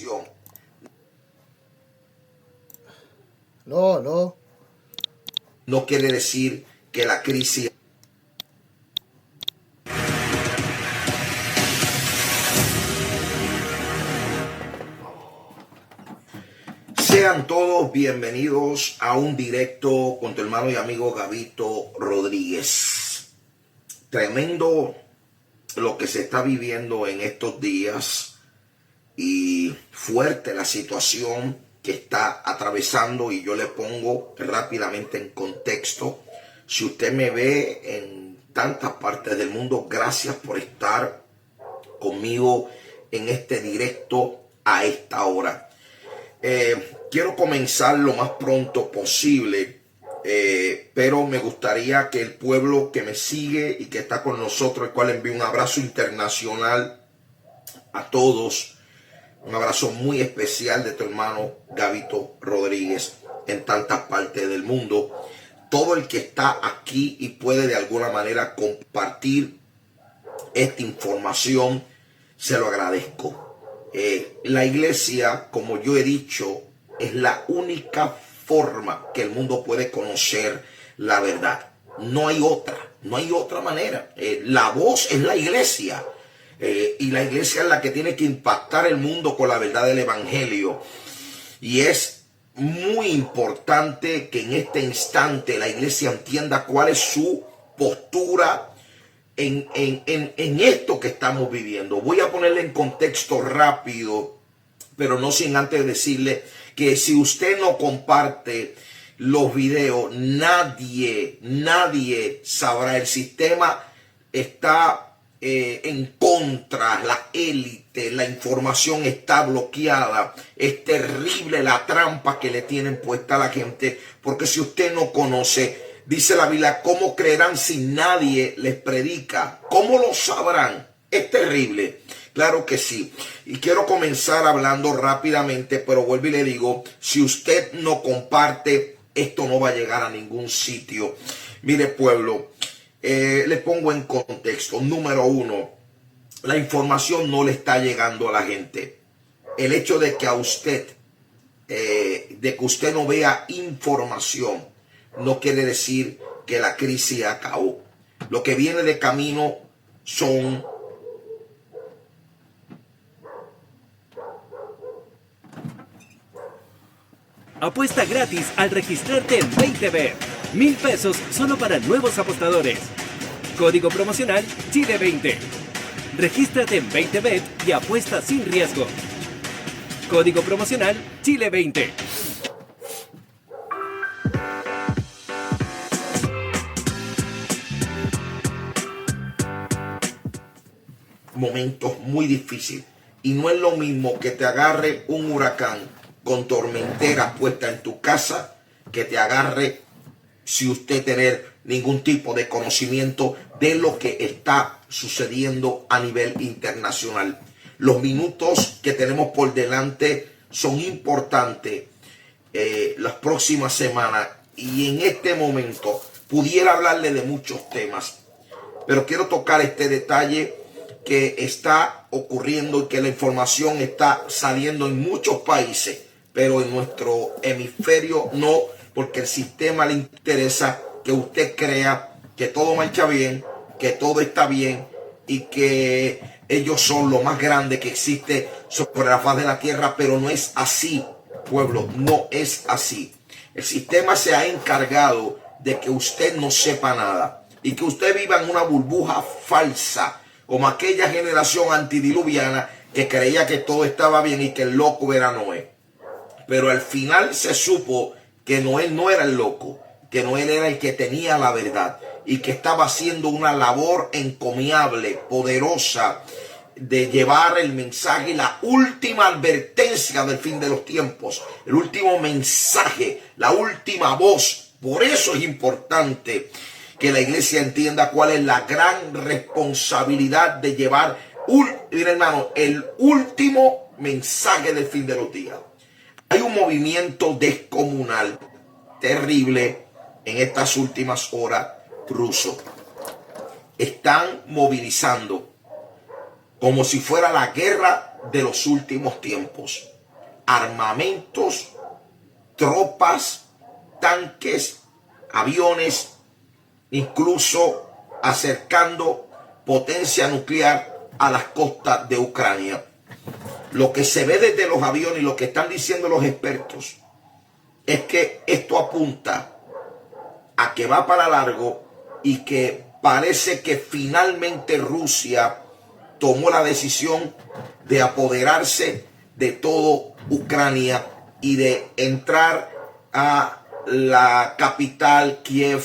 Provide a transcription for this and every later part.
situación. No quiere decir que la crisis... Sean todos bienvenidos a un directo con tu hermano y amigo Gabito Rodríguez. Tremendo lo que se está viviendo en estos días y fuerte la situación que está atravesando, y yo le pongo rápidamente en contexto. Si usted me ve en tantas partes del mundo, gracias por estar conmigo en este directo a esta hora. Quiero comenzar lo más pronto posible, pero me gustaría que el pueblo que me sigue y que está con nosotros, el cual envío un abrazo internacional a todos, un abrazo muy especial de tu hermano Gabito Rodríguez en tantas partes del mundo. Todo el que está aquí y puede de alguna manera compartir esta información, se lo agradezco. La iglesia, como yo he dicho, es la única forma que el mundo puede conocer la verdad. No hay otra manera. La voz es la iglesia. Y la iglesia es la que tiene que impactar el mundo con la verdad del evangelio. Y es muy importante que en este instante la iglesia entienda cuál es su postura en esto que estamos viviendo. Voy a ponerle en contexto rápido, pero no sin antes decirle que si usted no comparte los videos, nadie sabrá. El sistema está en contra, la élite, la información está bloqueada. Es terrible la trampa que le tienen puesta a la gente, porque si usted no conoce, dice la Biblia, ¿cómo creerán si nadie les predica? ¿Cómo lo sabrán? Es terrible. Claro que sí. Y quiero comenzar hablando rápidamente, pero vuelvo y le digo, si usted no comparte, esto no va a llegar a ningún sitio. Mire, pueblo, le pongo en contexto. Número uno, la información no le está llegando a la gente. El hecho de que a usted, de que usted no vea información, no quiere decir que la crisis acabó. Lo que viene de camino son apuesta gratis al registrarte en 20bet. 1,000 pesos solo para nuevos apostadores. Código promocional Chile20. Regístrate en 20bet y apuesta sin riesgo. Código promocional Chile20. momentos muy difíciles. Y no es lo mismo que te agarre un huracán con tormenteras puestas en tu casa, que te agarre si usted tener ningún tipo de conocimiento de lo que está sucediendo a nivel internacional. Los minutos que tenemos por delante son importantes las próximas semanas, y en este momento pudiera hablarle de muchos temas, pero quiero tocar este detalle que está ocurriendo y que la información está saliendo en muchos países, pero en nuestro hemisferio no, porque el sistema le interesa que usted crea que todo marcha bien, que todo está bien y que ellos son lo más grande que existe sobre la faz de la tierra, pero no es así, pueblo, no es así. El sistema se ha encargado de que usted no sepa nada y que usted viva en una burbuja falsa, como aquella generación antidiluviana que creía que todo estaba bien y que el loco era Noé. Pero al final se supo que Noé no era el loco, que Noé era el que tenía la verdad y que estaba haciendo una labor encomiable, poderosa, de llevar el mensaje y la última advertencia del fin de los tiempos, el último mensaje, la última voz. Por eso es importante que la iglesia entienda cuál es la gran responsabilidad de llevar, mira hermano, el último mensaje del fin de los días. Hay un movimiento descomunal, terrible, en estas últimas horas, ruso. Están movilizando como si fuera la guerra de los últimos tiempos. Armamentos, tropas, tanques, aviones, incluso acercando potencia nuclear a las costas de Ucrania. Lo que se ve desde los aviones y lo que están diciendo los expertos es que esto apunta a que va para largo y que parece que finalmente Rusia tomó la decisión de apoderarse de todo Ucrania y de entrar a la capital Kiev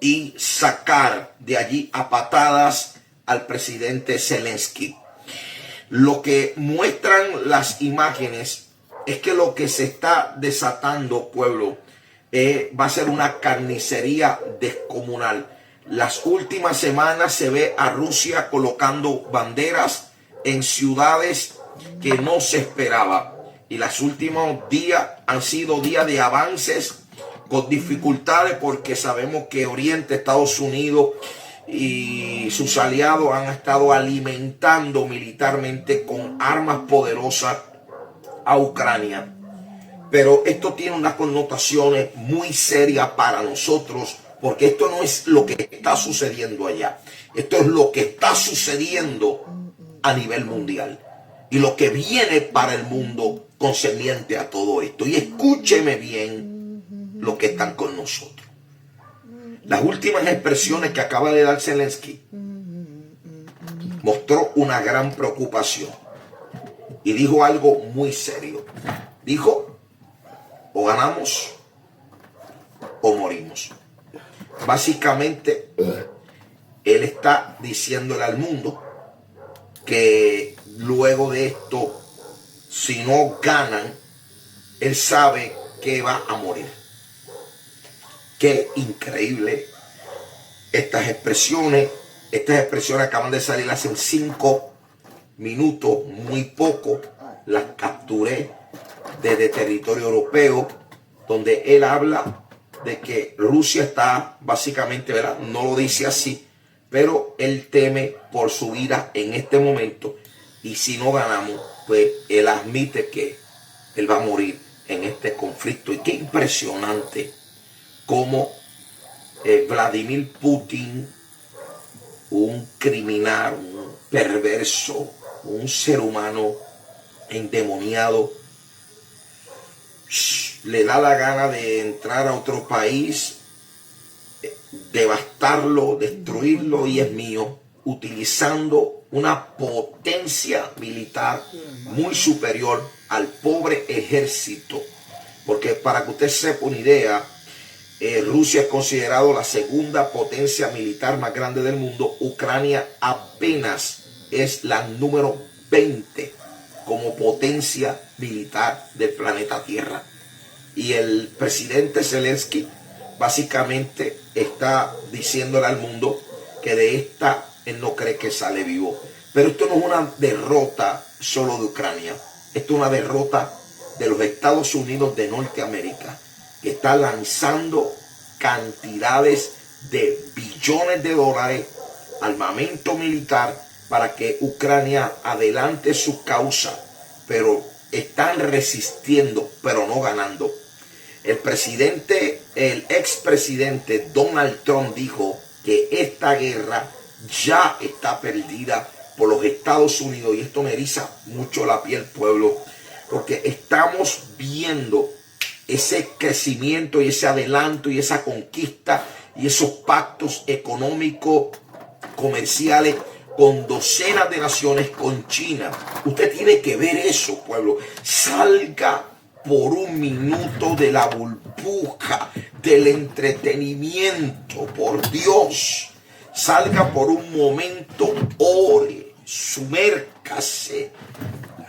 y sacar de allí a patadas al presidente Zelensky. Lo que muestran las imágenes es que lo que se está desatando, pueblo, va a ser una carnicería descomunal. Las últimas semanas se ve a Rusia colocando banderas en ciudades que no se esperaba. Y los últimos días han sido días de avances con dificultades, porque sabemos que Oriente, Estados Unidos y sus aliados han estado alimentando militarmente con armas poderosas a Ucrania. Pero esto tiene unas connotaciones muy serias para nosotros, porque esto no es lo que está sucediendo allá. Esto es lo que está sucediendo a nivel mundial y lo que viene para el mundo concerniente a todo esto. Y escúcheme bien lo que están con nosotros. Las últimas expresiones que acaba de dar Zelensky mostró una gran preocupación y dijo algo muy serio. Dijo: o ganamos o morimos. Básicamente, él está diciéndole al mundo que luego de esto, si no ganan, él sabe que va a morir. Qué increíble estas expresiones. Estas expresiones acaban de salir hace 5 minutos, muy poco. Las capturé desde territorio europeo, donde él habla de que Rusia está básicamente, ¿verdad? No lo dice así, pero él teme por su vida en este momento. Y si no ganamos, pues él admite que él va a morir en este conflicto. Y qué impresionante cómo Vladimir Putin, un criminal, un perverso, un ser humano endemoniado, le da la gana de entrar a otro país, devastarlo, destruirlo, y es mío, utilizando una potencia militar muy superior al pobre ejército. Porque para que usted sepa una idea, Rusia es considerado la segunda potencia militar más grande del mundo. Ucrania apenas es la número 20 como potencia militar del planeta Tierra. Y el presidente Zelensky básicamente está diciéndole al mundo que de esta él no cree que sale vivo. Pero esto no es una derrota solo de Ucrania. Esto es una derrota de los Estados Unidos de Norteamérica, que está lanzando cantidades de billones de dólares, armamento militar, para que Ucrania adelante su causa. Pero están resistiendo, pero no ganando. El expresidente Donald Trump dijo que esta guerra ya está perdida por los Estados Unidos. Y esto me eriza mucho la piel, pueblo, porque estamos viendo ese crecimiento y ese adelanto y esa conquista y esos pactos económicos, comerciales con docenas de naciones, con China. Usted tiene que ver eso, pueblo. Salga por un minuto de la burbuja del entretenimiento, por Dios. Salga por un momento, ore, sumércase,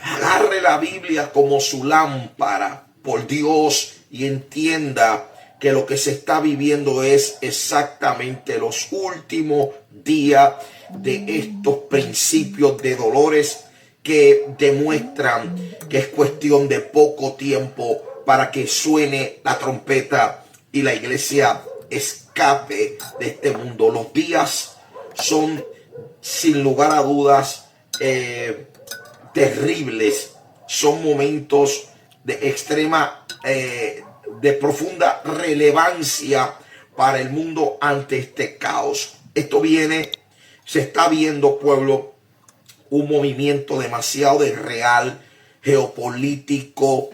agarre la Biblia como su lámpara, por Dios, y entienda que lo que se está viviendo es exactamente los últimos días de estos principios de dolores que demuestran que es cuestión de poco tiempo para que suene la trompeta y la iglesia escape de este mundo. Los días son, sin lugar a dudas, terribles, son momentos de extrema, de profunda relevancia para el mundo ante este caos. Esto viene, se está viendo, pueblo, un movimiento demasiado real, geopolítico,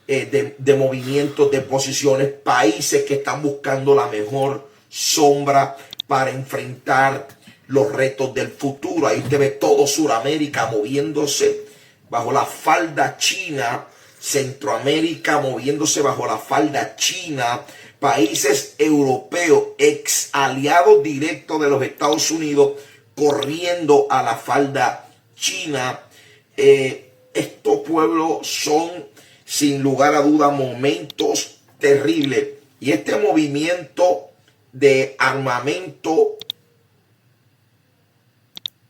de movimientos, de posiciones, países que están buscando la mejor sombra para enfrentar los retos del futuro. Ahí usted ve todo Sudamérica moviéndose bajo la falda china, Centroamérica moviéndose bajo la falda china, países europeos, ex aliados directos de los Estados Unidos, corriendo a la falda china. Estos pueblos son, sin lugar a duda, momentos terribles. Y este movimiento de armamento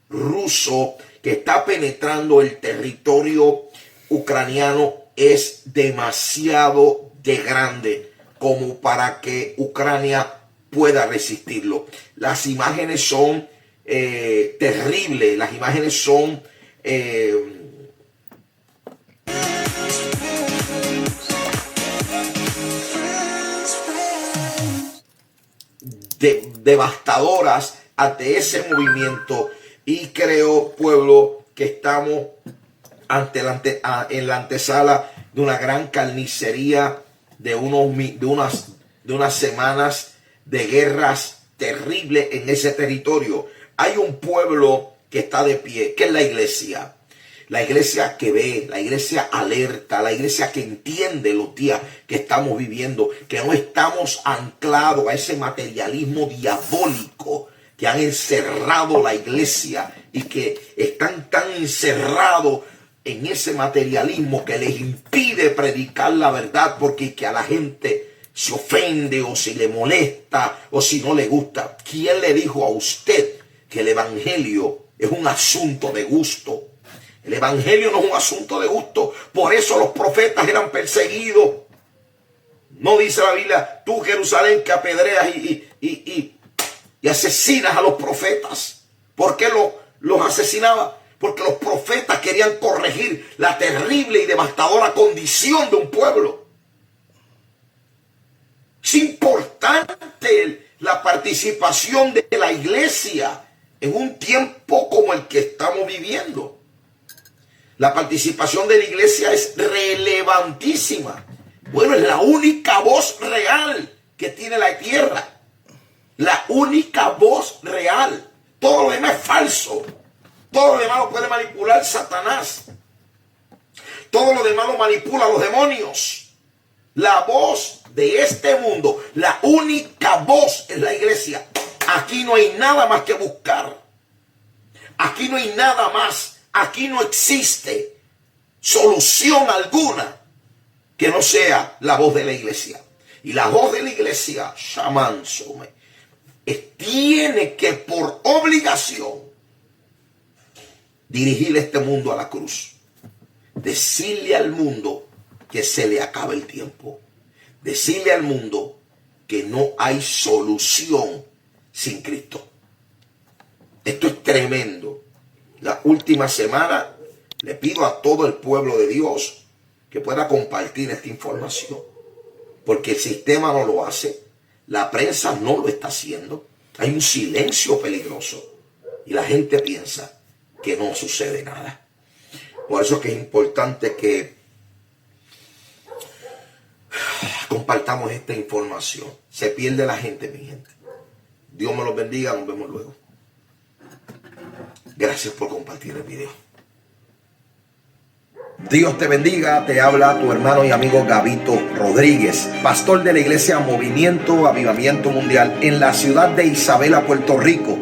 ruso que está penetrando el territorio ucraniano es demasiado de grande como para que Ucrania pueda resistirlo. Las imágenes son terribles, las imágenes son devastadoras ante ese movimiento. Y creo, pueblo, que estamos en la antesala de una gran carnicería, de unas semanas de guerras terribles en ese territorio. Hay un pueblo que está de pie, que es la iglesia. La iglesia que ve, la iglesia alerta, la iglesia que entiende los días que estamos viviendo, que no estamos anclados a ese materialismo diabólico que han encerrado la iglesia y que están tan encerrados en ese materialismo que les impide predicar la verdad, porque que a la gente se ofende o si le molesta o si no le gusta. ¿Quién le dijo a usted que el evangelio es un asunto de gusto? El evangelio no es un asunto de gusto. Por eso los profetas eran perseguidos. No dice la Biblia, tú Jerusalén que apedreas y asesinas a los profetas. ¿Por qué los asesinaba? Porque los profetas querían corregir la terrible y devastadora condición de un pueblo. Es importante la participación de la iglesia en un tiempo como el que estamos viviendo. La participación de la iglesia es relevantísima. Bueno, es la única voz real que tiene la tierra. La única voz real. Todo lo demás es falso. Todo lo demás lo puede manipular Satanás. Todo lo demás lo manipula los demonios. La voz de este mundo, la única voz es la iglesia. Aquí no hay nada más que buscar. Aquí no hay nada más. Aquí no existe solución alguna que no sea la voz de la iglesia. Y la voz de la iglesia, Shamansome, tiene que por obligación dirigir este mundo a la cruz. Decirle al mundo que se le acaba el tiempo. Decirle al mundo que no hay solución sin Cristo. Esto es tremendo. La última semana le pido a todo el pueblo de Dios que pueda compartir esta información. Porque el sistema no lo hace. La prensa no lo está haciendo. Hay un silencio peligroso. Y la gente piensa que no sucede nada. Por eso es que es importante que compartamos esta información. Se pierde la gente, mi gente. Dios me los bendiga. Nos vemos luego. Gracias por compartir el video. Dios te bendiga, te habla tu hermano y amigo Gabito Rodríguez, pastor de la iglesia Movimiento Avivamiento Mundial en la ciudad de Isabela, Puerto Rico.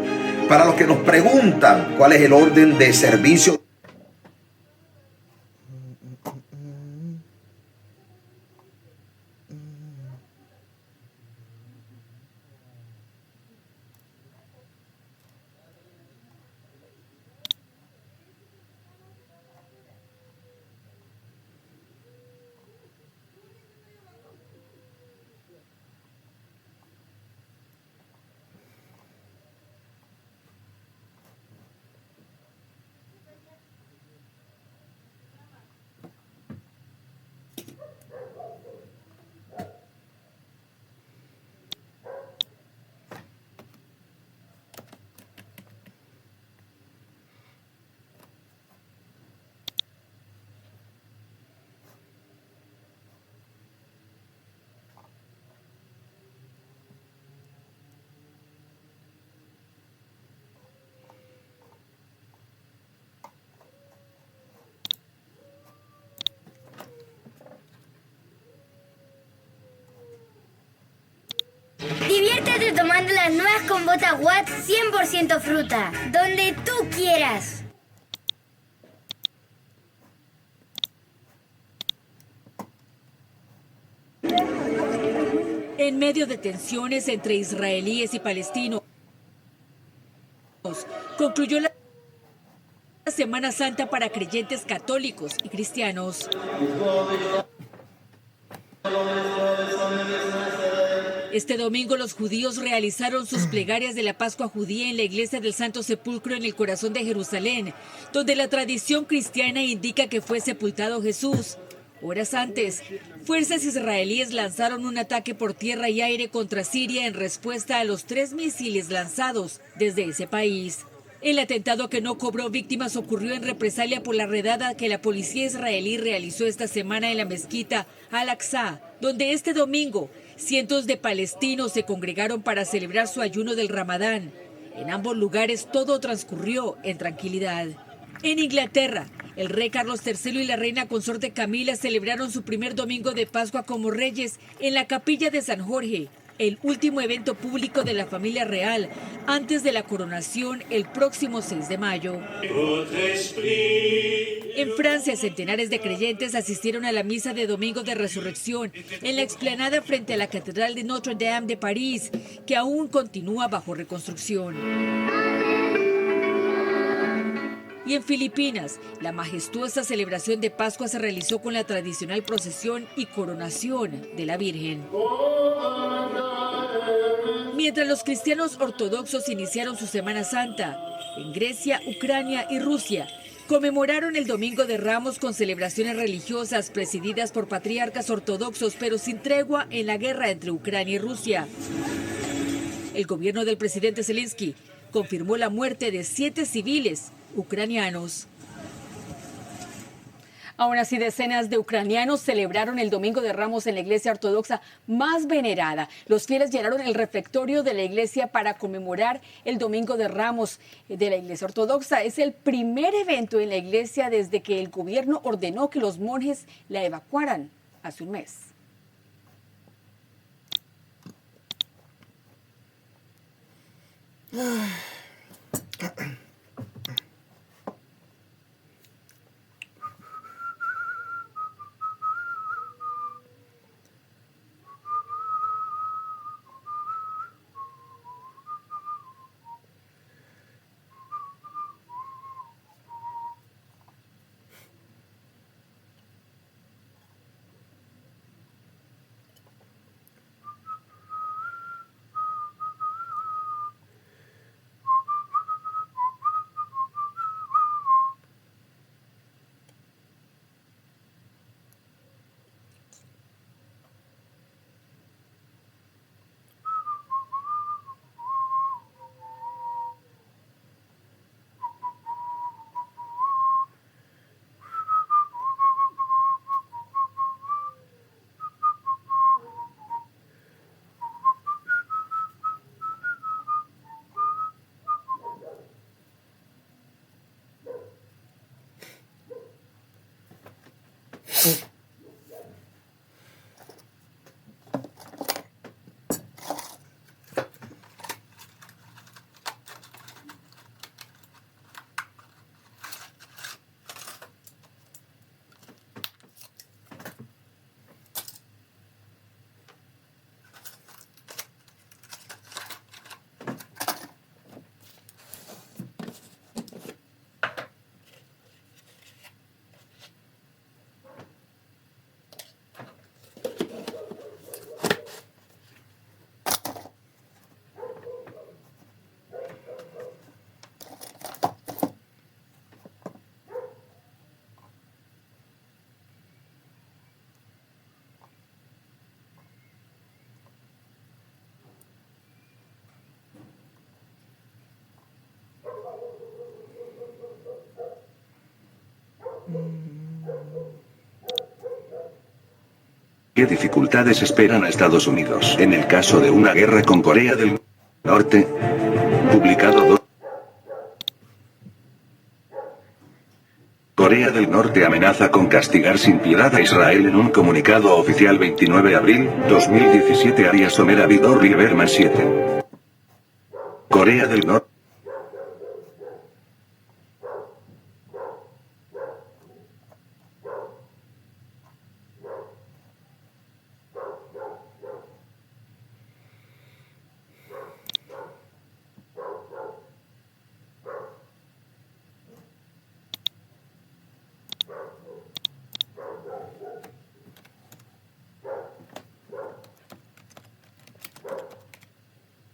Para los que nos preguntan cuál es el orden de servicio, tomando las nuevas combotas Watts 100% fruta, donde tú quieras. En medio de tensiones entre israelíes y palestinos, concluyó la Semana Santa para creyentes católicos y cristianos. Este domingo los judíos realizaron sus plegarias de la Pascua judía en la iglesia del Santo Sepulcro en el corazón de Jerusalén, donde la tradición cristiana indica que fue sepultado Jesús. Horas antes, fuerzas israelíes lanzaron un ataque por tierra y aire contra Siria en respuesta a los 3 misiles lanzados desde ese país. El atentado, que no cobró víctimas, ocurrió en represalia por la redada que la policía israelí realizó esta semana en la mezquita Al-Aqsa, donde este domingo cientos de palestinos se congregaron para celebrar su ayuno del Ramadán. En ambos lugares todo transcurrió en tranquilidad. En Inglaterra, el rey Carlos III y la reina consorte Camila celebraron su primer domingo de Pascua como reyes en la capilla de San Jorge, el último evento público de la familia real antes de la coronación el próximo 6 de mayo. En Francia, centenares de creyentes asistieron a la misa de Domingo de Resurrección en la explanada frente a la Catedral de Notre Dame de París, que aún continúa bajo reconstrucción. Y en Filipinas, la majestuosa celebración de Pascua se realizó con la tradicional procesión y coronación de la Virgen. Mientras los cristianos ortodoxos iniciaron su Semana Santa, en Grecia, Ucrania y Rusia conmemoraron el Domingo de Ramos con celebraciones religiosas presididas por patriarcas ortodoxos, pero sin tregua en la guerra entre Ucrania y Rusia. El gobierno del presidente Zelensky confirmó la muerte de 7 civiles ucranianos. Aún así, decenas de ucranianos celebraron el Domingo de Ramos en la iglesia ortodoxa más venerada. Los fieles llenaron el refectorio de la iglesia para conmemorar el Domingo de Ramos de la iglesia ortodoxa. Es el primer evento en la iglesia desde que el gobierno ordenó que los monjes la evacuaran hace un mes. ¿Qué dificultades esperan a Estados Unidos en el caso de una guerra con Corea del Norte? Publicado Corea del Norte amenaza con castigar sin piedad a Israel en un comunicado oficial 29 de abril 2017. Arias Omer Avidor Lieberman 7. Corea del Norte.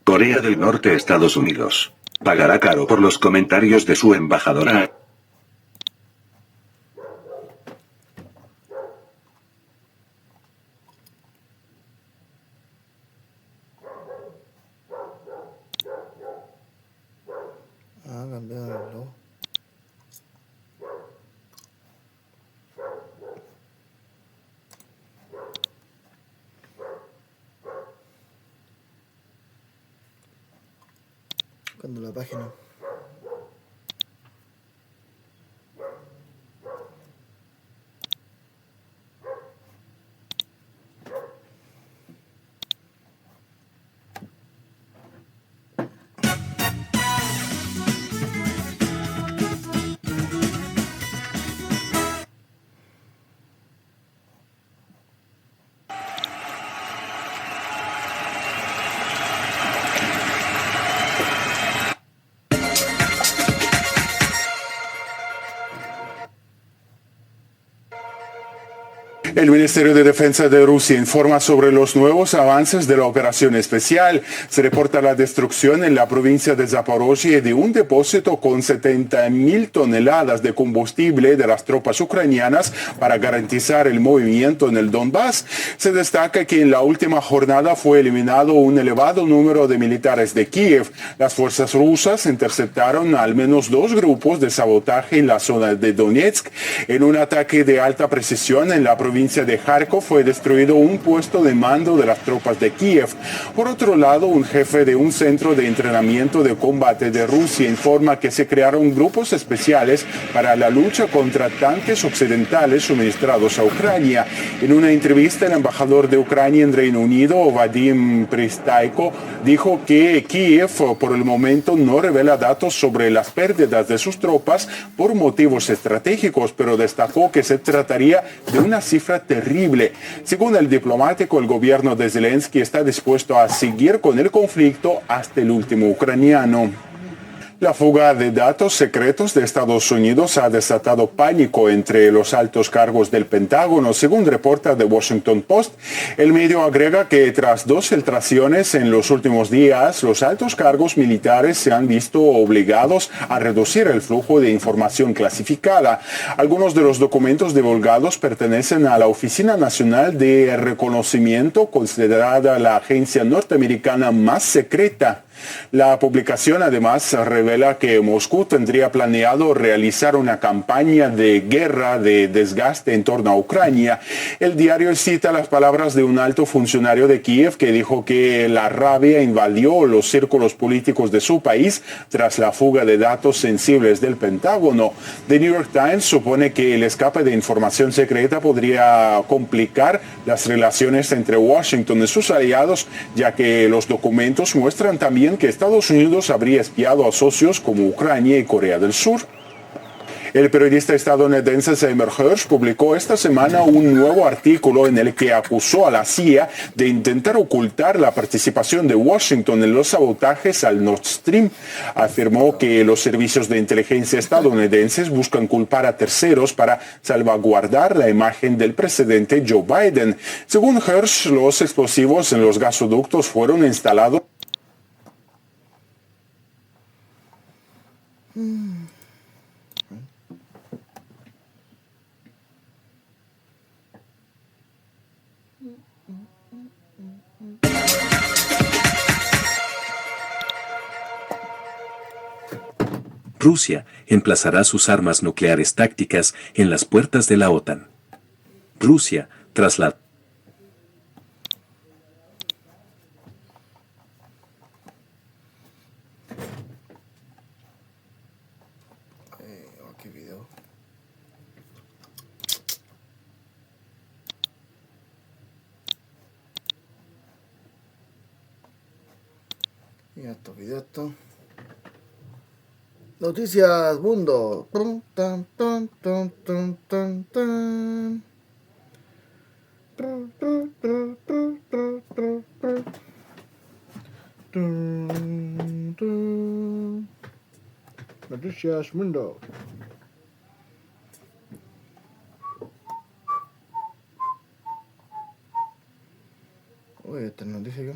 Corea del Norte, Estados Unidos. Pagará caro por los comentarios de su embajadora. Ah, cambiaron el reloj. Cuando la página. El Ministerio de Defensa de Rusia informa sobre los nuevos avances de la operación especial. Se reporta la destrucción en la provincia de Zaporozhye de un depósito con 70.000 toneladas de combustible de las tropas ucranianas para garantizar el movimiento en el Donbass. Se destaca que en la última jornada fue eliminado un elevado número de militares de Kiev. Las fuerzas rusas interceptaron al menos 2 grupos de sabotaje en la zona de Donetsk. En un ataque de alta precisión en la provincia de Kharkov fue destruido un puesto de mando de las tropas de Kiev. Por otro lado, un jefe de un centro de entrenamiento de combate de Rusia informa que se crearon grupos especiales para la lucha contra tanques occidentales suministrados a Ucrania. En una entrevista, el embajador de Ucrania en Reino Unido, Vadim Pristaiko, dijo que Kiev por el momento no revela datos sobre las pérdidas de sus tropas por motivos estratégicos, pero destacó que se trataría de una cifra terrible. Según el diplomático, el gobierno de Zelensky está dispuesto a seguir con el conflicto hasta el último ucraniano. La fuga de datos secretos de Estados Unidos ha desatado pánico entre los altos cargos del Pentágono, según reporta The Washington Post. El medio agrega que tras 2 filtraciones en los últimos días, los altos cargos militares se han visto obligados a reducir el flujo de información clasificada. Algunos de los documentos divulgados pertenecen a la Oficina Nacional de Reconocimiento, considerada la agencia norteamericana más secreta. La publicación además revela que Moscú tendría planeado realizar una campaña de guerra de desgaste en torno a Ucrania. El diario cita las palabras de un alto funcionario de Kiev que dijo que la rabia invadió los círculos políticos de su país tras la fuga de datos sensibles del Pentágono. The New York Times supone que el escape de información secreta podría complicar las relaciones entre Washington y sus aliados, ya que los documentos muestran también que Estados Unidos habría espiado a socios como Ucrania y Corea del Sur. El periodista estadounidense Seymour Hersh publicó esta semana un nuevo artículo en el que acusó a la CIA de intentar ocultar la participación de Washington en los sabotajes al Nord Stream. Afirmó que los servicios de inteligencia estadounidenses buscan culpar a terceros para salvaguardar la imagen del presidente Joe Biden. Según Hersh, los explosivos en los gasoductos fueron instalados Rusia emplazará sus armas nucleares tácticas en las puertas de la OTAN. Rusia, tras la ¿Qué video? Mira estos videos, esto. Noticias Mundo. Tan, tan, tan, tan, tan, tan, tan. Noticias Mundo. Uy, esta noticia yo.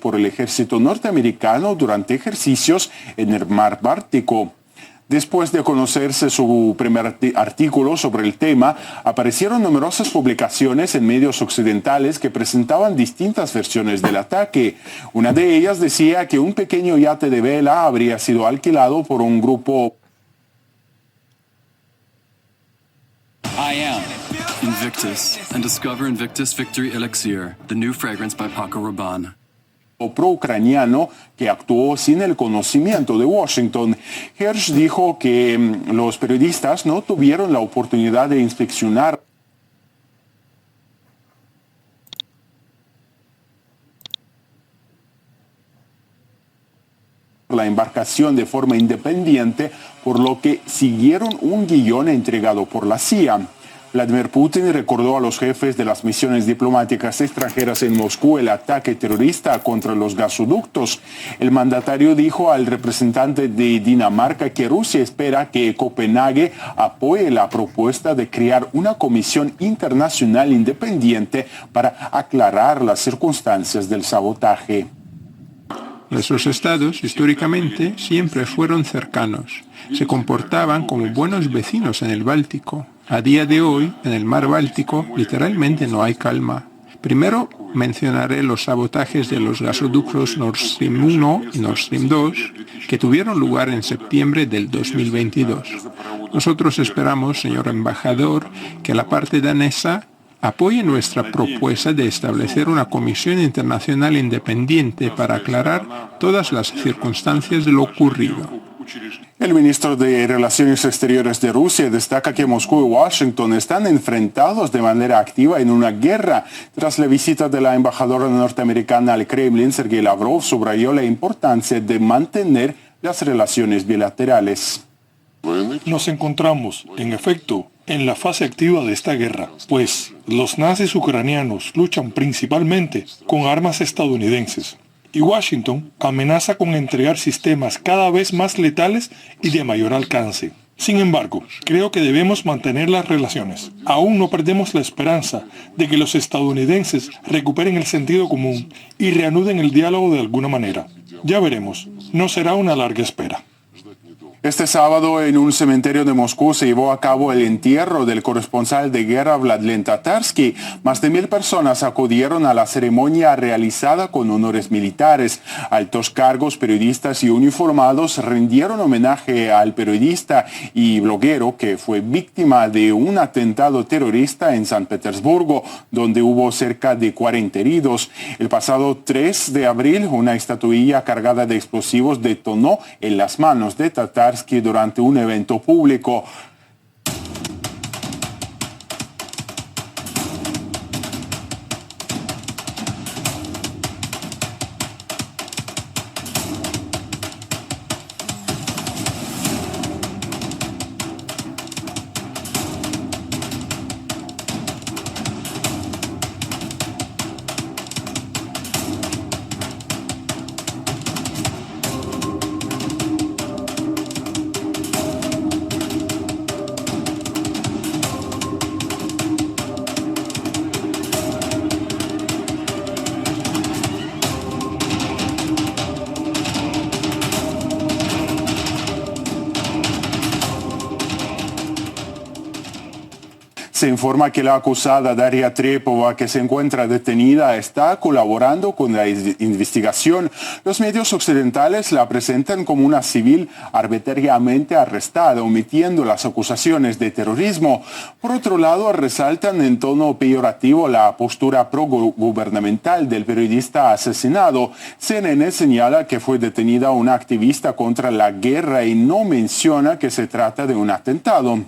Por el ejército norteamericano durante ejercicios en el mar Báltico. Después de conocerse su primer artículo sobre el tema, aparecieron numerosas publicaciones en medios occidentales que presentaban distintas versiones del ataque. Una de ellas decía que un pequeño yate de vela habría sido alquilado por un grupo. I am Invictus, and discover Invictus Victory Elixir, the new fragrance by Paco Rabanne. Pro-ucraniano que actuó sin el conocimiento de Washington. Hersh dijo que los periodistas no tuvieron la oportunidad de inspeccionar la embarcación de forma independiente, por lo que siguieron un guión entregado por la CIA. Vladimir Putin recordó a los jefes de las misiones diplomáticas extranjeras en Moscú el ataque terrorista contra los gasoductos. El mandatario dijo al representante de Dinamarca que Rusia espera que Copenhague apoye la propuesta de crear una comisión internacional independiente para aclarar las circunstancias del sabotaje. Nuestros estados, históricamente, siempre fueron cercanos. Se comportaban como buenos vecinos en el Báltico. A día de hoy, en el mar Báltico, literalmente no hay calma. Primero mencionaré los sabotajes de los gasoductos Nord Stream 1 y Nord Stream 2, que tuvieron lugar en septiembre del 2022. Nosotros esperamos, señor embajador, que la parte danesa apoye nuestra propuesta de establecer una comisión internacional independiente para aclarar todas las circunstancias de lo ocurrido. El ministro de Relaciones Exteriores de Rusia destaca que Moscú y Washington están enfrentados de manera activa en una guerra. Tras la visita de la embajadora norteamericana al Kremlin, Sergei Lavrov subrayó la importancia de mantener las relaciones bilaterales. Nos encontramos, en efecto, en la fase activa de esta guerra, pues los nazis ucranianos luchan principalmente con armas estadounidenses. Y Washington amenaza con entregar sistemas cada vez más letales y de mayor alcance. Sin embargo, creo que debemos mantener las relaciones. Aún no perdemos la esperanza de que los estadounidenses recuperen el sentido común y reanuden el diálogo de alguna manera. Ya veremos, no será una larga espera. Este sábado en un cementerio de Moscú se llevó a cabo el entierro del corresponsal de guerra Vladlen Tatarsky. Más de 1,000 personas acudieron a la ceremonia realizada con honores militares. Altos cargos, periodistas y uniformados rindieron homenaje al periodista y bloguero que fue víctima de un atentado terrorista en San Petersburgo, donde hubo cerca de 40 heridos. El pasado 3 de abril, una estatuilla cargada de explosivos detonó en las manos de Tatarsky durante un evento público. Se informa que la acusada Daria Trepova, que se encuentra detenida, está colaborando con la investigación. Los medios occidentales la presentan como una civil arbitrariamente arrestada, omitiendo las acusaciones de terrorismo. Por otro lado, resaltan en tono peyorativo la postura progubernamental del periodista asesinado. CNN señala que fue detenida una activista contra la guerra y no menciona que se trata de un atentado.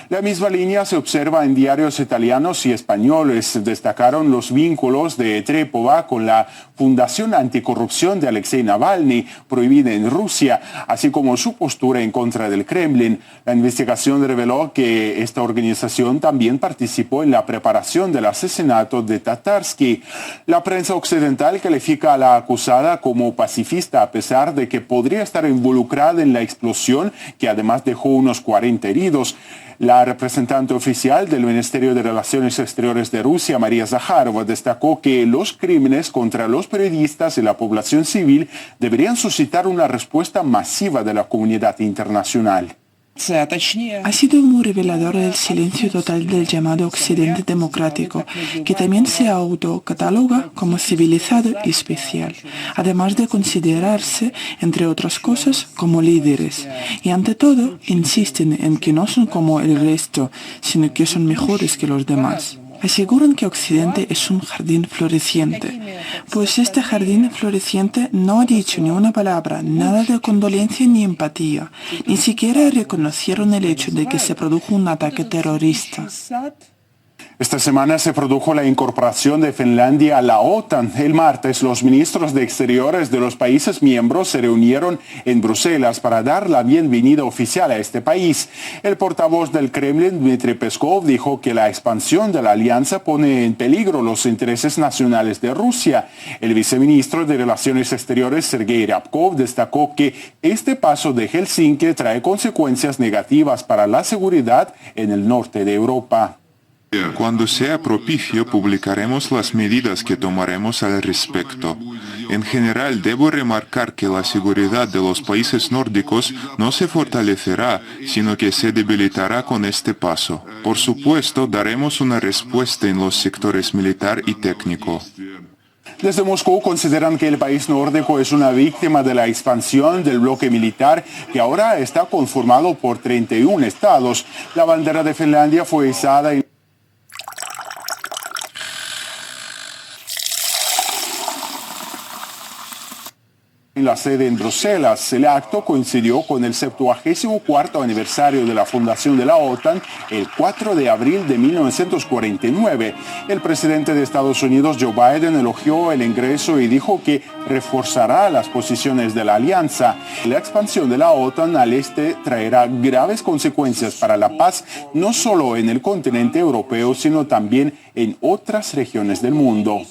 La misma línea se observa en diarios italianos y españoles destacaron los vínculos de Trepova con la Fundación Anticorrupción de Alexei Navalny, prohibida en Rusia, así como su postura en contra del Kremlin. La investigación reveló que esta organización también participó en la preparación del asesinato de Tatarsky. La prensa occidental califica a la acusada como pacifista, a pesar de que podría estar involucrada en la explosión, que además dejó unos 40 heridos. La representante oficial del Ministerio de Relaciones Exteriores de Rusia, María Zakharova, destacó que los crímenes contra los periodistas y la población civil deberían suscitar una respuesta masiva de la comunidad internacional. Ha sido muy revelador el silencio total del llamado Occidente democrático, que también se autocataloga como civilizado y especial, además de considerarse, entre otras cosas, como líderes. Y ante todo, insisten en que no son como el resto, sino que son mejores que los demás. Aseguran que Occidente es un jardín floreciente, pues este jardín floreciente no ha dicho ni una palabra, nada de condolencia ni empatía, ni siquiera reconocieron el hecho de que se produjo un ataque terrorista. Esta semana se produjo la incorporación de Finlandia a la OTAN. El martes, los ministros de Exteriores de los países miembros se reunieron en Bruselas para dar la bienvenida oficial a este país. El portavoz del Kremlin, Dmitry Peskov, dijo que la expansión de la alianza pone en peligro los intereses nacionales de Rusia. El viceministro de Relaciones Exteriores, Sergei Ryabkov, destacó que este paso de Helsinki trae consecuencias negativas para la seguridad en el norte de Europa. Cuando sea propicio, publicaremos las medidas que tomaremos al respecto. En general, debo remarcar que la seguridad de los países nórdicos no se fortalecerá, sino que se debilitará con este paso. Por supuesto, daremos una respuesta en los sectores militar y técnico. Desde Moscú consideran que el país nórdico es una víctima de la expansión del bloque militar, que ahora está conformado por 31 estados. La bandera de Finlandia fue izada en la sede en Bruselas. El acto coincidió con el 74º aniversario de la fundación de la OTAN, el 4 de abril de 1949. El presidente de Estados Unidos, Joe Biden, elogió el ingreso y dijo que reforzará las posiciones de la alianza. La expansión de la OTAN al este traerá graves consecuencias para la paz, no solo en el continente europeo, sino también en otras regiones del mundo.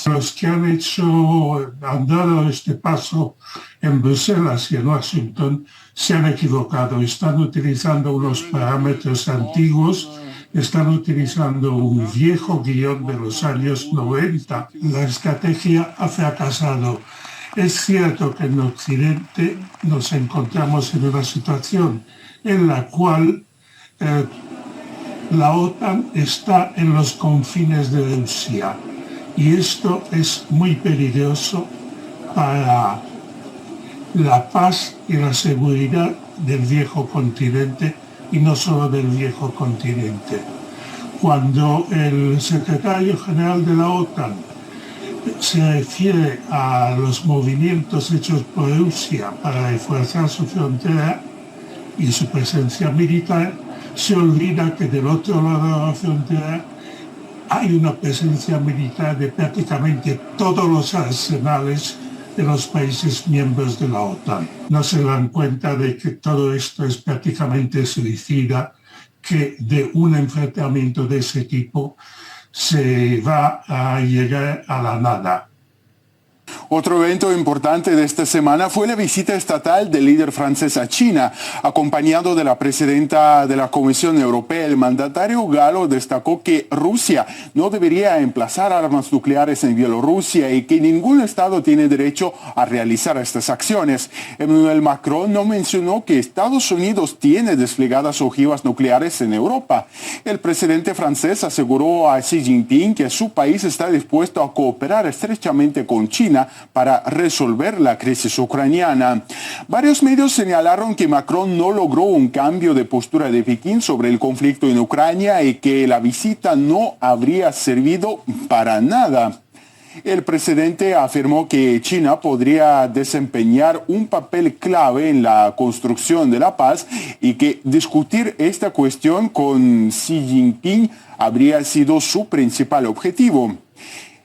Los que han dado este paso en Bruselas y en Washington se han equivocado. Están utilizando unos parámetros antiguos, están utilizando un viejo guión de los años 90. La estrategia ha fracasado. Es cierto que en Occidente nos encontramos en una situación en la cual la OTAN está en los confines de Rusia. Y esto es muy peligroso para la paz y la seguridad del viejo continente, y no solo del viejo continente. Cuando el secretario general de la OTAN se refiere a los movimientos hechos por Rusia para reforzar su frontera y su presencia militar, se olvida que del otro lado de la frontera hay una presencia militar de prácticamente todos los arsenales de los países miembros de la OTAN. No se dan cuenta de que todo esto es prácticamente suicida, que de un enfrentamiento de ese tipo se va a llegar a la nada. Otro evento importante de esta semana fue la visita estatal del líder francés a China. Acompañado de la presidenta de la Comisión Europea, el mandatario galo destacó que Rusia no debería emplazar armas nucleares en Bielorrusia y que ningún Estado tiene derecho a realizar estas acciones. Emmanuel Macron no mencionó que Estados Unidos tiene desplegadas ojivas nucleares en Europa. El presidente francés aseguró a Xi Jinping que su país está dispuesto a cooperar estrechamente con China para resolver la crisis ucraniana. Varios medios señalaron que Macron no logró un cambio de postura de Pekín sobre el conflicto en Ucrania y que la visita no habría servido para nada. El presidente afirmó que China podría desempeñar un papel clave en la construcción de la paz y que discutir esta cuestión con Xi Jinping habría sido su principal objetivo.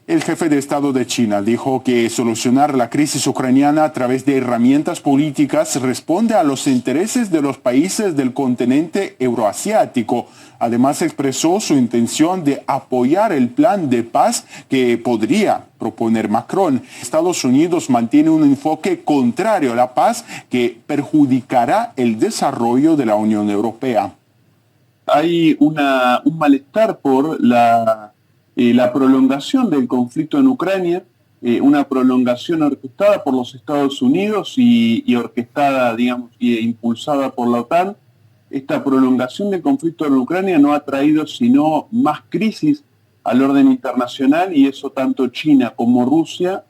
El jefe de Estado de China dijo que solucionar la crisis ucraniana a través de herramientas políticas responde a los intereses de los países del continente euroasiático. Además, expresó su intención de apoyar el plan de paz que podría proponer Macron. Estados Unidos mantiene un enfoque contrario a la paz que perjudicará el desarrollo de la Unión Europea. Hay un malestar por la prolongación del conflicto en Ucrania, una prolongación orquestada por los Estados Unidos y orquestada, digamos, e impulsada por la OTAN. Esta prolongación del conflicto en Ucrania no ha traído sino más crisis al orden internacional, y eso tanto China como Rusia,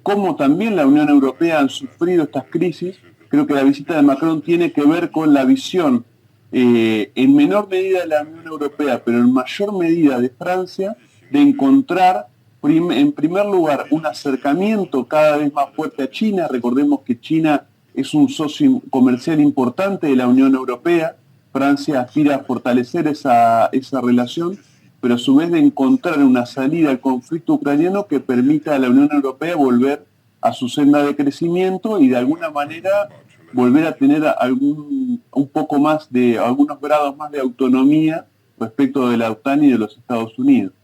como también la Unión Europea han sufrido estas crisis. Creo que la visita de Macron tiene que ver con la visión en menor medida de la Unión Europea, pero en mayor medida de Francia, de encontrar en primer lugar un acercamiento cada vez más fuerte a China. Recordemos que China es un socio comercial importante de la Unión Europea. Francia aspira a fortalecer esa relación, pero a su vez de encontrar una salida al conflicto ucraniano que permita a la Unión Europea volver a su senda de crecimiento y de alguna manera volver a tener algunos grados más de autonomía respecto de la OTAN y de los Estados Unidos.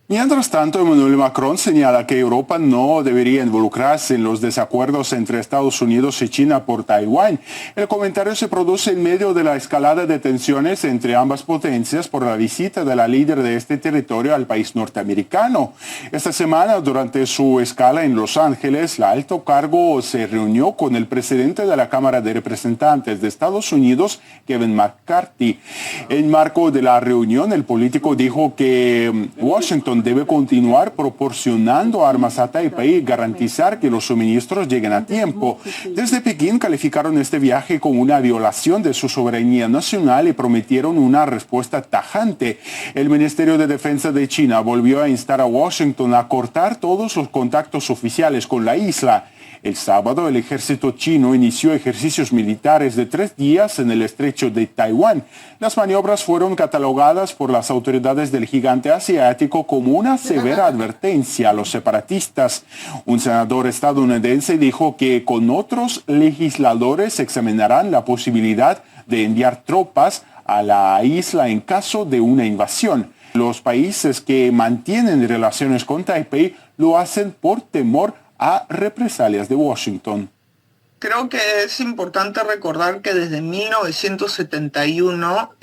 Mientras tanto, Emmanuel Macron señala que Europa no debería involucrarse en los desacuerdos entre Estados Unidos y China por Taiwán. El comentario se produce en medio de la escalada de tensiones entre ambas potencias por la visita de la líder de este territorio al país norteamericano. Esta semana, durante su escala en Los Ángeles, la alto cargo se reunió con el presidente de la Cámara de Representantes de Estados Unidos, Kevin McCarthy. En marco de la reunión, el político dijo que Washington debe continuar proporcionando armas a Taipei y garantizar que los suministros lleguen a tiempo. Desde Pekín calificaron este viaje como una violación de su soberanía nacional y prometieron una respuesta tajante. El Ministerio de Defensa de China volvió a instar a Washington a cortar todos los contactos oficiales con la isla. El sábado, el ejército chino inició ejercicios militares de 3 días en el estrecho de Taiwán. Las maniobras fueron catalogadas por las autoridades del gigante asiático como una severa advertencia a los separatistas. Un senador estadounidense dijo que con otros legisladores examinarán la posibilidad de enviar tropas a la isla en caso de una invasión. Los países que mantienen relaciones con Taipei lo hacen por temor a represalias de Washington. Creo que es importante recordar que desde 1971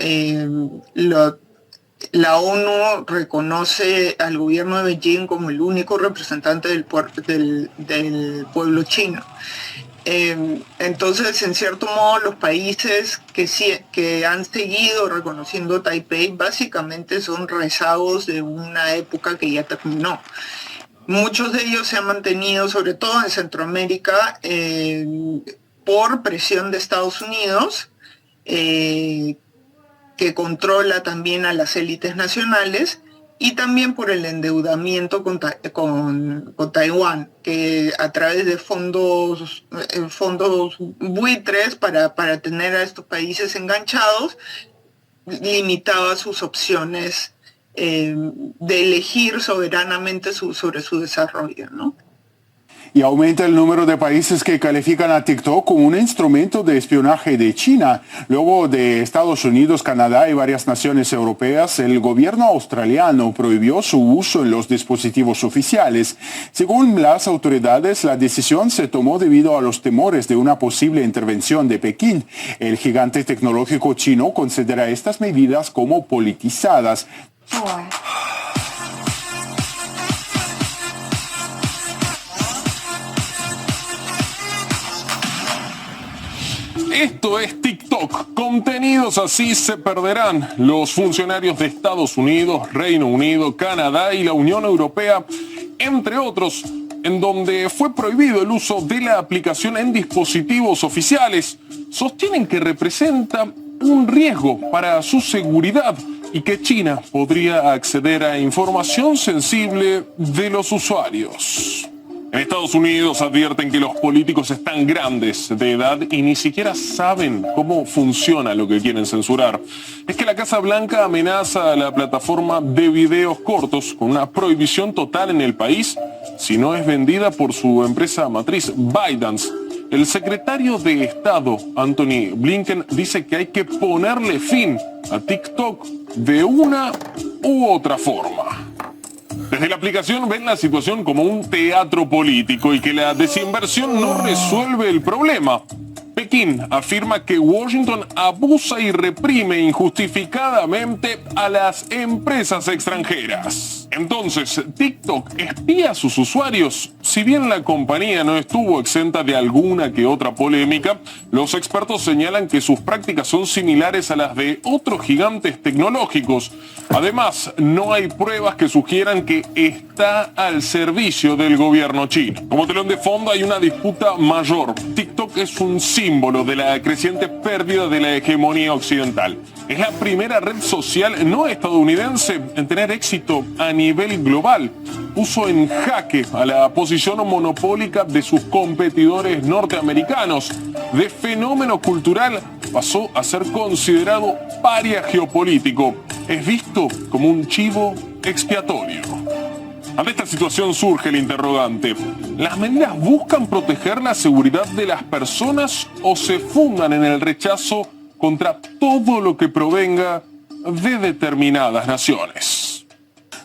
la ONU reconoce al gobierno de Beijing como el único representante del pueblo chino. Entonces, en cierto modo, los países que han seguido reconociendo Taipei básicamente son rezagos de una época que ya terminó. Muchos de ellos se han mantenido, sobre todo en Centroamérica, por presión de Estados Unidos, que controla también a las élites nacionales, y también por el endeudamiento con Taiwán, que a través de fondos buitres para tener a estos países enganchados, limitaba sus opciones de elegir soberanamente sobre su desarrollo, ¿no? Y aumenta el número de países que califican a TikTok como un instrumento de espionaje de China. Luego de Estados Unidos, Canadá y varias naciones europeas, el gobierno australiano prohibió su uso en los dispositivos oficiales. Según las autoridades, la decisión se tomó debido a los temores de una posible intervención de Pekín. El gigante tecnológico chino considera estas medidas como politizadas. Esto es TikTok. Contenidos así se perderán. Los funcionarios de Estados Unidos, Reino Unido, Canadá y la Unión Europea, entre otros, en donde fue prohibido el uso de la aplicación en dispositivos oficiales, sostienen que representa un riesgo para su seguridad, y que China podría acceder a información sensible de los usuarios. En Estados Unidos advierten que los políticos están grandes de edad y ni siquiera saben cómo funciona lo que quieren censurar. Es que la Casa Blanca amenaza a la plataforma de videos cortos con una prohibición total en el país si no es vendida por su empresa matriz ByteDance. El secretario de Estado, Anthony Blinken, dice que hay que ponerle fin a TikTok de una u otra forma. Desde la aplicación ven la situación como un teatro político y que la desinversión no resuelve el problema. Pekín afirma que Washington abusa y reprime injustificadamente a las empresas extranjeras. Entonces, TikTok espía a sus usuarios. Si bien la compañía no estuvo exenta de alguna que otra polémica, los expertos señalan que sus prácticas son similares a las de otros gigantes tecnológicos. Además, no hay pruebas que sugieran que está al servicio del gobierno chino. Como telón de fondo hay una disputa mayor. TikTok es un símbolo de la creciente pérdida de la hegemonía occidental. Es la primera red social no estadounidense en tener éxito a nivel global. Puso en jaque a la posición monopólica de sus competidores norteamericanos. De fenómeno cultural pasó a ser considerado paria geopolítico. Es visto como un chivo expiatorio. Ante esta situación surge el interrogante: ¿las medidas buscan proteger la seguridad de las personas o se fundan en el rechazo contra todo lo que provenga de determinadas naciones?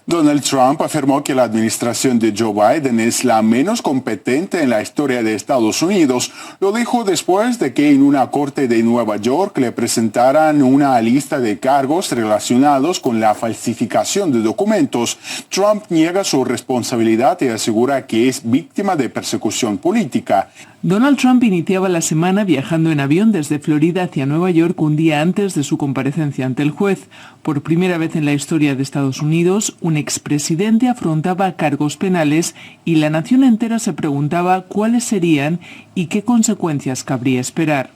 Donald Trump afirmó que la administración de Joe Biden es la menos competente en la historia de Estados Unidos. Lo dijo después de que en una corte de Nueva York le presentaran una lista de cargos relacionados con la falsificación de documentos. Trump niega su responsabilidad y asegura que es víctima de persecución política. Donald Trump iniciaba la semana viajando en avión desde Florida hacia Nueva York un día antes de su comparecencia ante el juez. Por primera vez en la historia de Estados Unidos, un expresidente afrontaba cargos penales y la nación entera se preguntaba cuáles serían y qué consecuencias cabría esperar.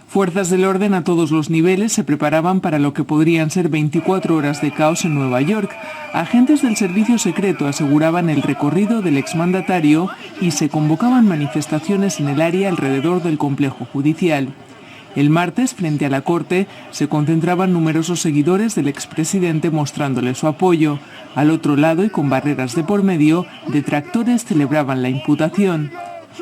Fuerzas del orden a todos los niveles se preparaban para lo que podrían ser 24 horas de caos en Nueva York. Agentes del servicio secreto aseguraban el recorrido del exmandatario y se convocaban manifestaciones en el área alrededor del complejo judicial. El martes, frente a la corte, se concentraban numerosos seguidores del expresidente mostrándole su apoyo. Al otro lado, y con barreras de por medio, detractores celebraban la imputación.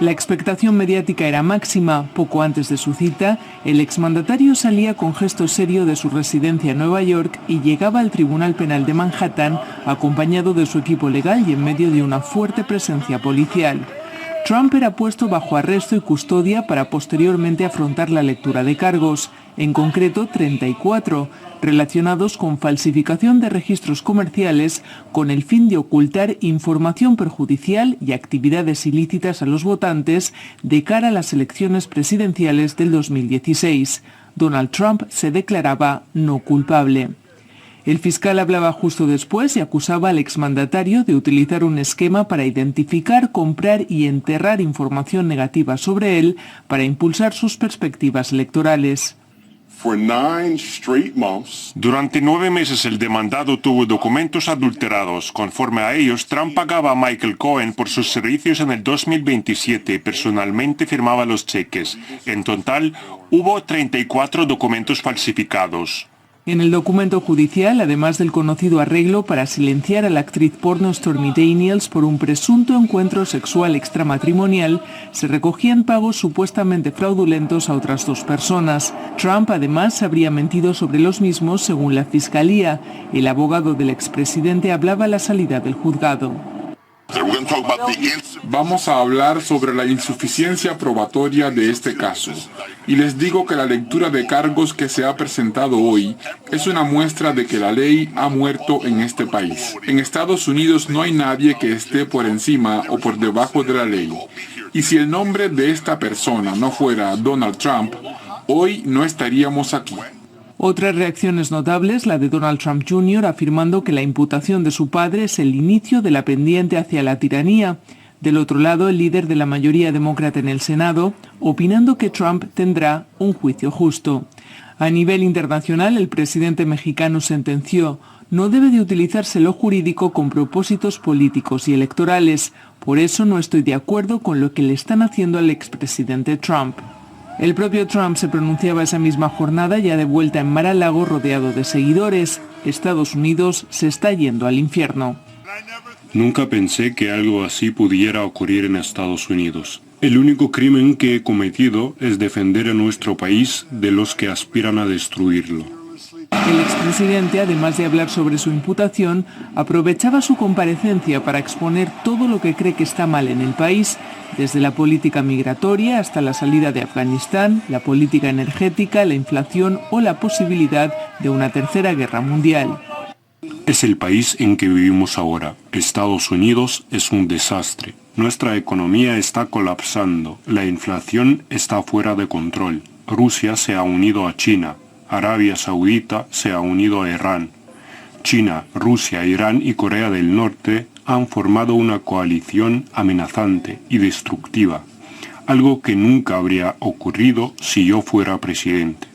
La expectación mediática era máxima. Poco antes de su cita, el exmandatario salía con gesto serio de su residencia en Nueva York y llegaba al Tribunal Penal de Manhattan acompañado de su equipo legal y en medio de una fuerte presencia policial. Trump era puesto bajo arresto y custodia para posteriormente afrontar la lectura de cargos, en concreto 34, relacionados con falsificación de registros comerciales con el fin de ocultar información perjudicial y actividades ilícitas a los votantes de cara a las elecciones presidenciales del 2016. Donald Trump se declaraba no culpable. El fiscal hablaba justo después y acusaba al exmandatario de utilizar un esquema para identificar, comprar y enterrar información negativa sobre él para impulsar sus perspectivas electorales. Durante 9 meses el demandado tuvo documentos adulterados. Conforme a ellos, Trump pagaba a Michael Cohen por sus servicios en el 2027 y personalmente firmaba los cheques. En total, hubo 34 documentos falsificados. En el documento judicial, además del conocido arreglo para silenciar a la actriz porno Stormy Daniels por un presunto encuentro sexual extramatrimonial, se recogían pagos supuestamente fraudulentos a otras 2 personas. Trump además habría mentido sobre los mismos según la fiscalía. El abogado del expresidente hablaba a la salida del juzgado. Vamos a hablar sobre la insuficiencia probatoria de este caso. Y les digo que la lectura de cargos que se ha presentado hoy es una muestra de que la ley ha muerto en este país. En Estados Unidos no hay nadie que esté por encima o por debajo de la ley. Y si el nombre de esta persona no fuera Donald Trump, hoy no estaríamos aquí. Otras reacciones notables, la de Donald Trump Jr. afirmando que la imputación de su padre es el inicio de la pendiente hacia la tiranía. Del otro lado, el líder de la mayoría demócrata en el Senado, opinando que Trump tendrá un juicio justo. A nivel internacional, el presidente mexicano sentenció: no debe de utilizarse lo jurídico con propósitos políticos y electorales. Por eso no estoy de acuerdo con lo que le están haciendo al expresidente Trump. El propio Trump se pronunciaba esa misma jornada, ya de vuelta en Mar-a-Lago rodeado de seguidores. Estados Unidos se está yendo al infierno. Nunca pensé que algo así pudiera ocurrir en Estados Unidos. El único crimen que he cometido es defender a nuestro país de los que aspiran a destruirlo. El expresidente, además de hablar sobre su imputación, aprovechaba su comparecencia para exponer todo lo que cree que está mal en el país, desde la política migratoria hasta la salida de Afganistán, la política energética, la inflación o la posibilidad de una tercera guerra mundial. Es el país en que vivimos ahora. Estados Unidos es un desastre. Nuestra economía está colapsando. La inflación está fuera de control. Rusia se ha unido a China. Arabia Saudita se ha unido a Irán. China, Rusia, Irán y Corea del Norte han formado una coalición amenazante y destructiva, algo que nunca habría ocurrido si yo fuera presidente.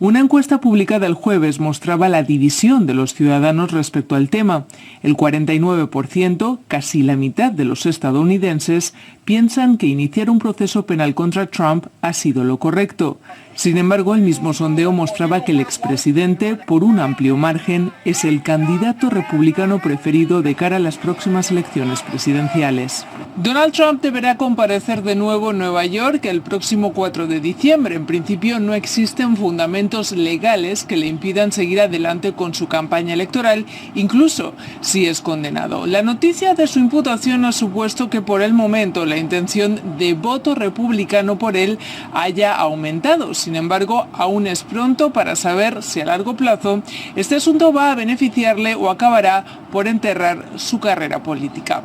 Una encuesta publicada el jueves mostraba la división de los ciudadanos respecto al tema. El 49%, casi la mitad de los estadounidenses, piensan que iniciar un proceso penal contra Trump ha sido lo correcto. Sin embargo, el mismo sondeo mostraba que el expresidente, por un amplio margen, es el candidato republicano preferido de cara a las próximas elecciones presidenciales. Donald Trump deberá comparecer de nuevo en Nueva York el próximo 4 de diciembre. En principio, no existen fundamentos legales que le impidan seguir adelante con su campaña electoral, incluso si es condenado. La noticia de su imputación ha supuesto que por el momento la intención de voto republicano por él haya aumentado. Sin embargo, aún es pronto para saber si a largo plazo este asunto va a beneficiarle o acabará por enterrar su carrera política.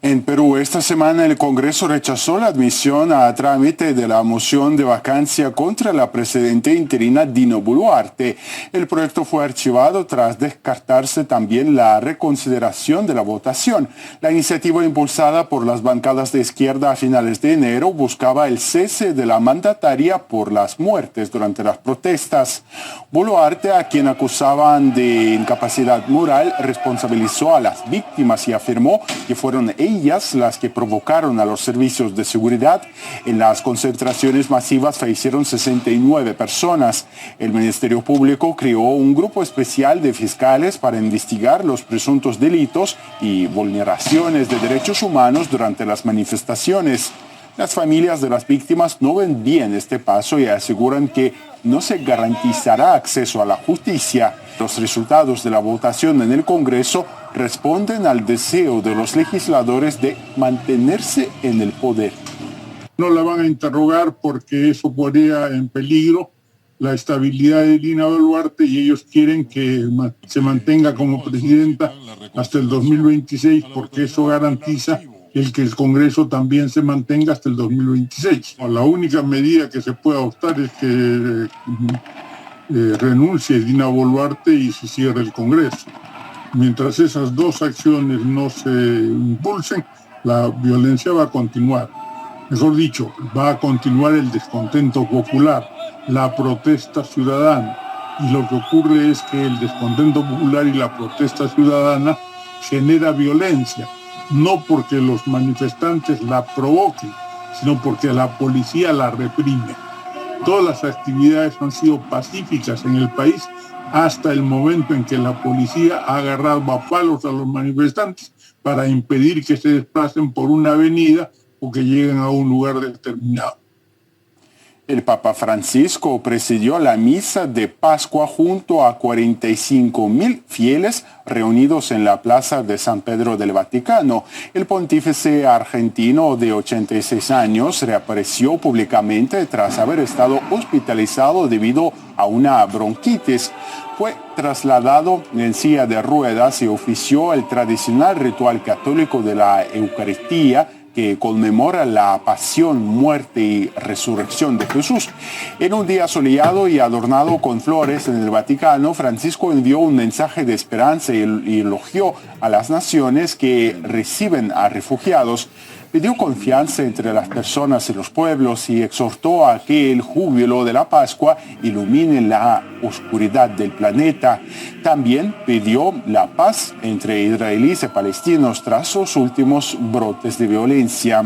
En Perú, esta semana el Congreso rechazó la admisión a trámite de la moción de vacancia contra la presidenta interina Dina Boluarte. El proyecto fue archivado tras descartarse también la reconsideración de la votación. La iniciativa, impulsada por las bancadas de izquierda a finales de enero, buscaba el cese de la mandataria por las muertes durante las protestas. Boluarte, a quien acusaban de incapacidad moral, responsabilizó a las víctimas y afirmó que fueron ellas las que provocaron a los servicios de seguridad. En las concentraciones masivas fallecieron 69 personas. El Ministerio Público creó un grupo especial de fiscales para investigar los presuntos delitos y vulneraciones de derechos humanos durante las manifestaciones. Las familias de las víctimas no ven bien este paso y aseguran que no se garantizará acceso a la justicia. Los resultados de la votación en el Congreso responden al deseo de los legisladores de mantenerse en el poder. No la van a interrogar porque eso pondría en peligro la estabilidad de Dina Boluarte y ellos quieren que se mantenga como presidenta hasta el 2026 porque eso garantiza el que el Congreso también se mantenga hasta el 2026. La única medida que se puede adoptar es que renuncie Dina Boluarte y se cierre el Congreso. Mientras esas dos acciones no se impulsen, la violencia va a continuar. Mejor dicho, va a continuar el descontento popular, la protesta ciudadana. Y lo que ocurre es que el descontento popular y la protesta ciudadana genera violencia, no porque los manifestantes la provoquen, sino porque la policía la reprime. Todas las actividades han sido pacíficas en el país hasta el momento en que la policía ha agarrado a palos a los manifestantes para impedir que se desplacen por una avenida o que lleguen a un lugar determinado. El Papa Francisco presidió la misa de Pascua junto a 45.000 fieles reunidos en la plaza de San Pedro del Vaticano. El pontífice argentino de 86 años reapareció públicamente tras haber estado hospitalizado debido a una bronquitis. Fue trasladado en silla de ruedas y ofició el tradicional ritual católico de la Eucaristía, que conmemora la pasión, muerte y resurrección de Jesús. En un día soleado y adornado con flores en el Vaticano, Francisco envió un mensaje de esperanza y elogió a las naciones que reciben a refugiados. Pidió confianza entre las personas y los pueblos y exhortó a que el júbilo de la Pascua ilumine la oscuridad del planeta. También pidió la paz entre israelíes y palestinos tras los últimos brotes de violencia.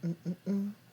Mm-mm-mm.